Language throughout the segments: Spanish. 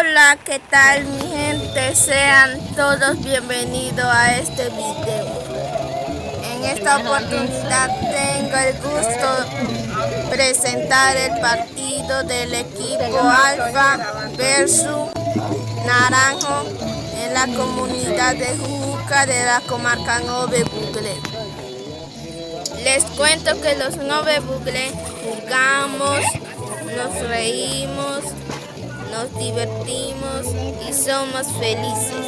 Hola, ¿qué tal mi gente? Sean todos bienvenidos a este video. En esta oportunidad tengo el gusto de presentar el partido del equipo Alfa versus Naranjo en la comunidad de Jujuca de la comarca Nove Bugle. Les cuento que los Nove Bugle jugamos, nos reímos, nos divertimos y somos felices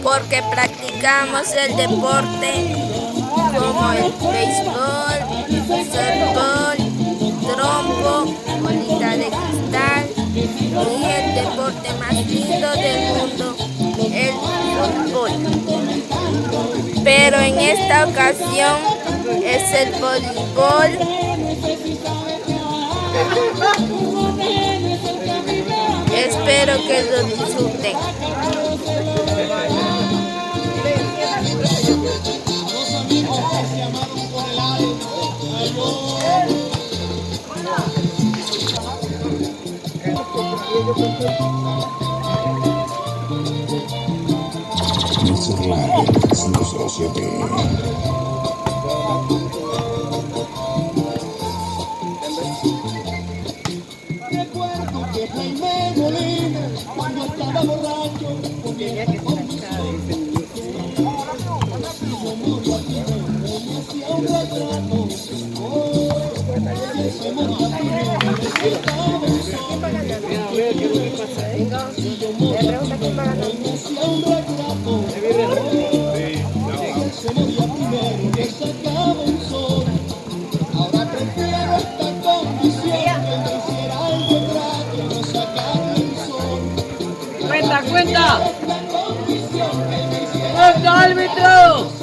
porque practicamos el deporte como el béisbol, softball, trompo, bolita de cristal y el deporte más lindo del mundo, el fútbol. Pero en esta ocasión es el voleibol. Espero que lo disfruten. Recuerdo que Jaime Molina, cuando estaba borracho, tenía que estar ahora prefiero esta condición que me hiciera algo grato, no sacarle el sol. ¡Cuenta, cuenta! ¡Cuenta, árbitro!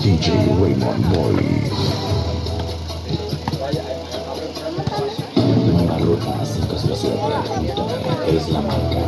DJ Raymond Boy. Nueva Ruta 567 es la marca.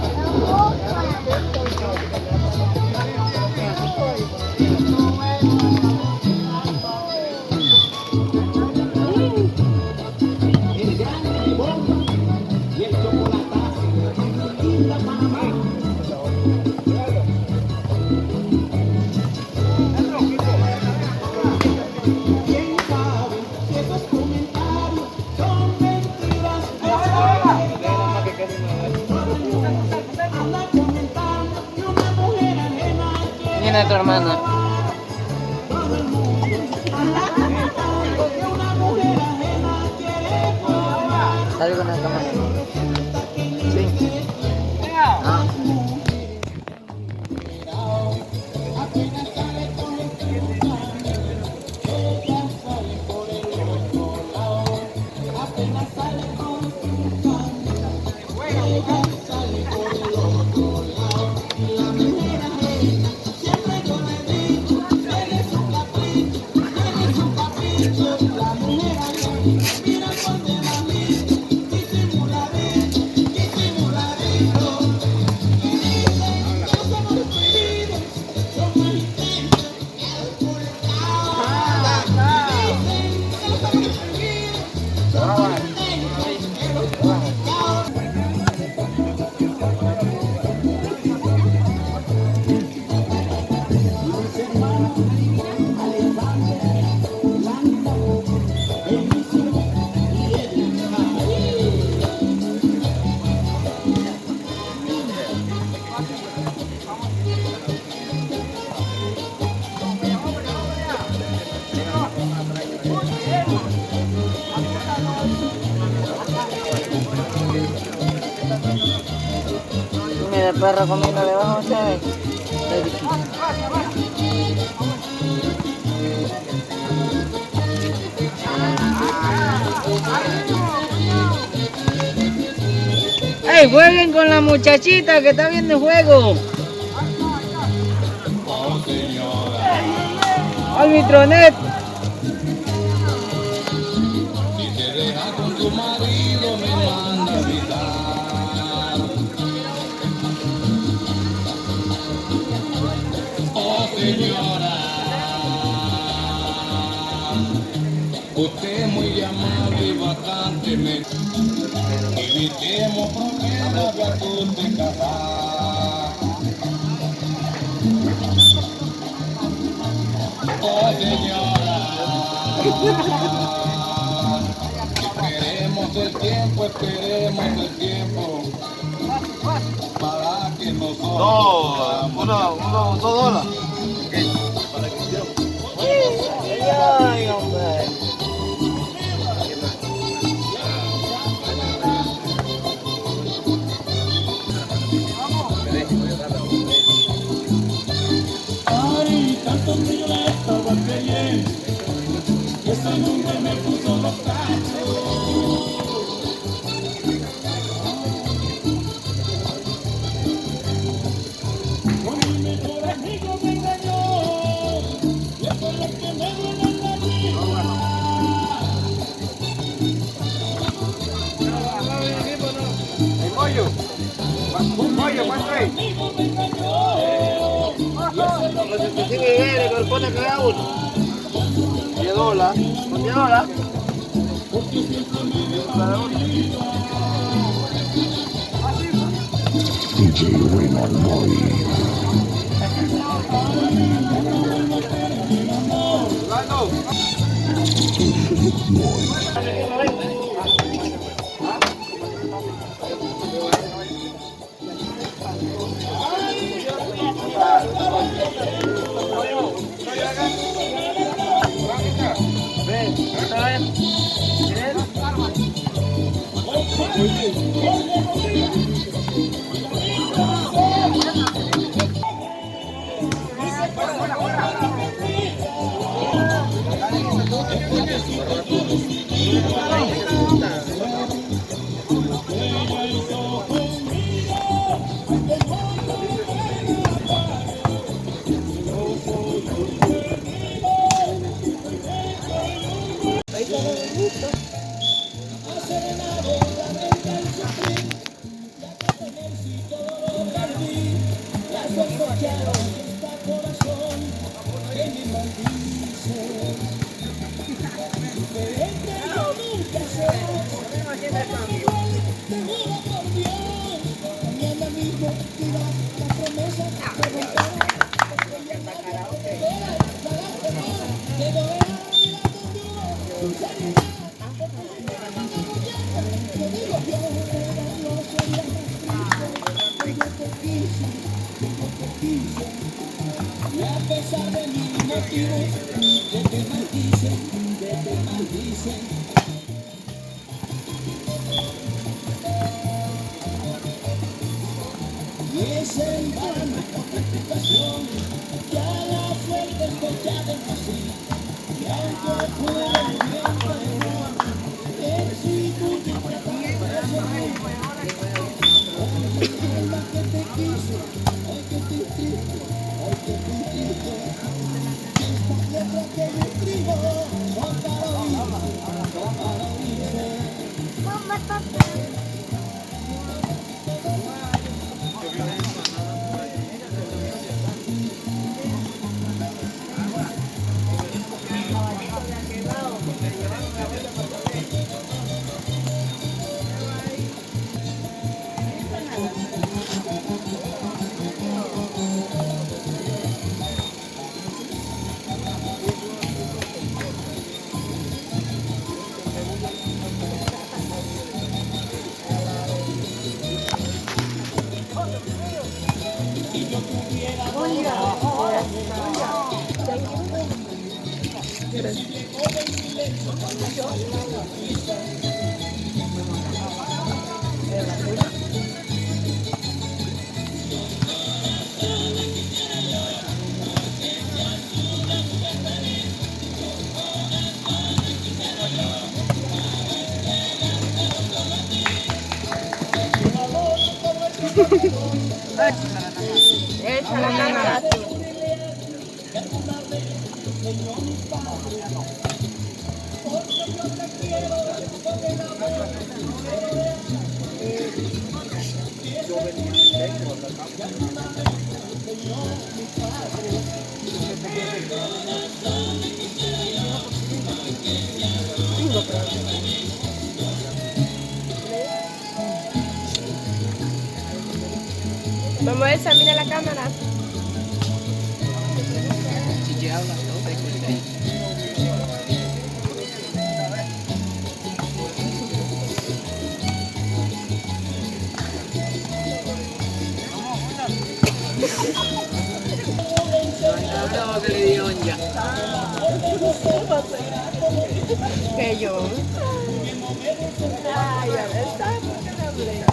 Viene tu hermana. Salgo con la cámara. Sí. Ah. el perro comiendo debajo, ¿sabes? ¡Ey, jueguen con la muchachita que está viendo el juego! ¡Árbitro net! Si te deja con tu marido, me manda a gritar. Oh, señora, usted es muy amable y bastante me... Evitemos problemas de ajuste en casa. Oh, señora, esperemos el tiempo para que nosotros... $2. ¡Ay, hombre! Ay, tanto que yo le estaba creyendo, que ese hombre me puso los cachos. Con mi mejor amigo me engañó, y eso es lo que me duele en la vida. ¿Cuánto es? Amigo me engañó, y eso es lo que me Si me viene, que pone cada uno. $10. ¿Con $10? Cada uno. DJ Raymond Boy. Infinite Boy. Esa la cámara tú. Vamos a examinar la cámara. Que yo. Ay, a ver, ¿sabes por qué le hablé?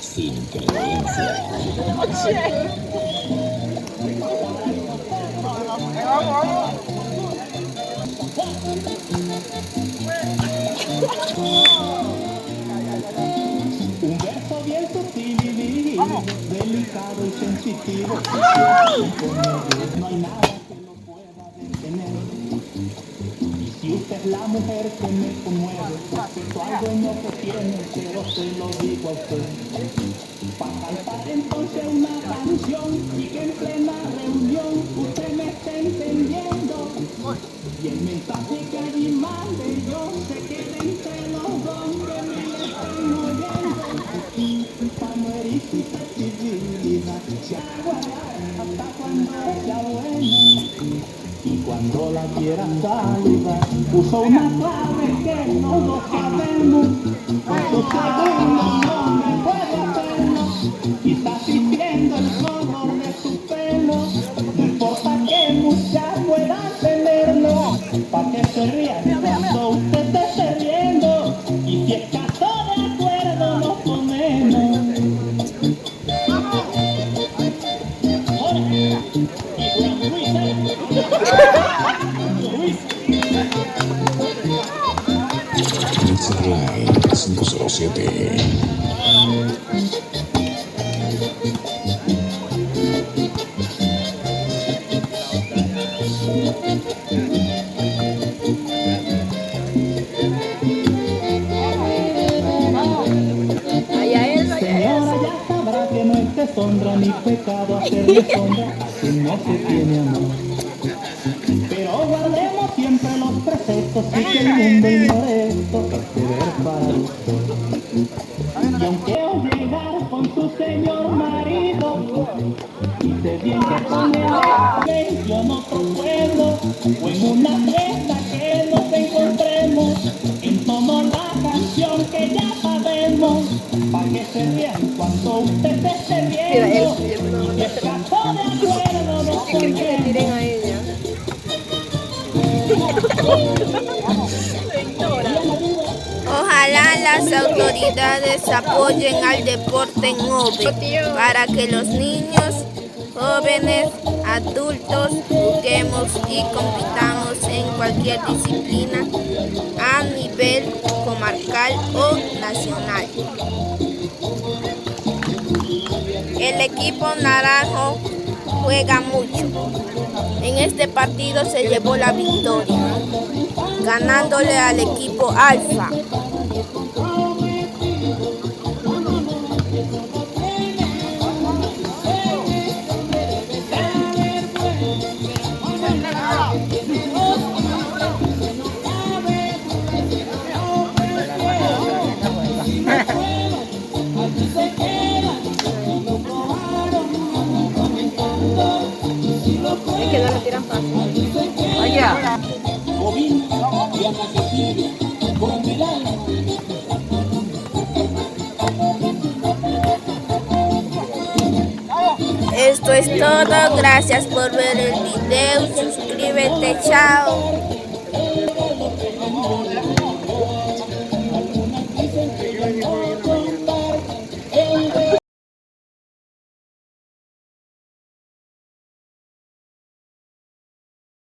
Sin creencia. Un verso bien sutil y dirigido, delicado y sensitivo. No hay nada que lo pueda detener. Y si usted es la mujer que me conmueve, respecto al dueño que tiene, pero se lo digo a usted. Para cantar entonces una canción y que en plena reunión usted me esté entendiendo. Y el mensaje que allí mande yo se quede entre los dos que me están oyendo. Para no herir su sensibilidad, se aguardar hasta cuando sea bueno. Y cuando la quiera saludar, uso una clave que no lo sabemos. Con su segundo no me puedo hacerlo. Quizás sintiendo el color de su pelo. No importa que muchas puedan tenerlo. Pa' que se rían cuando usted se esté riendo. Y si es caso de acuerdo nos ponemos. Jorge y Juan Luis. 507. Señora, ya sabrá que no es deshonra ni pecado hacerle sombra a quien no se tiene amor. Pero guardemos siempre los preceptos y que el mundo ignore esto, este ver para usted. Y aunque os llegar con su señor marido, dice bien que con él yo en otro pueblo o en una fiesta que nos encontremos, entono la canción que ya sabemos, para que se rían cuando usted se esté viendo. Y el caso de acuerdo nos ponemos. Ojalá las autoridades apoyen al deporte en OVE para que los niños, jóvenes, adultos juguemos y compitamos en cualquier disciplina a nivel comarcal o nacional. equipo naranjo juega mucho. En este partido se llevó la victoria, ganándole al equipo alfa. Es que no lo tiran fácil. Vaya. Esto es todo, gracias por ver el video, suscríbete, chao.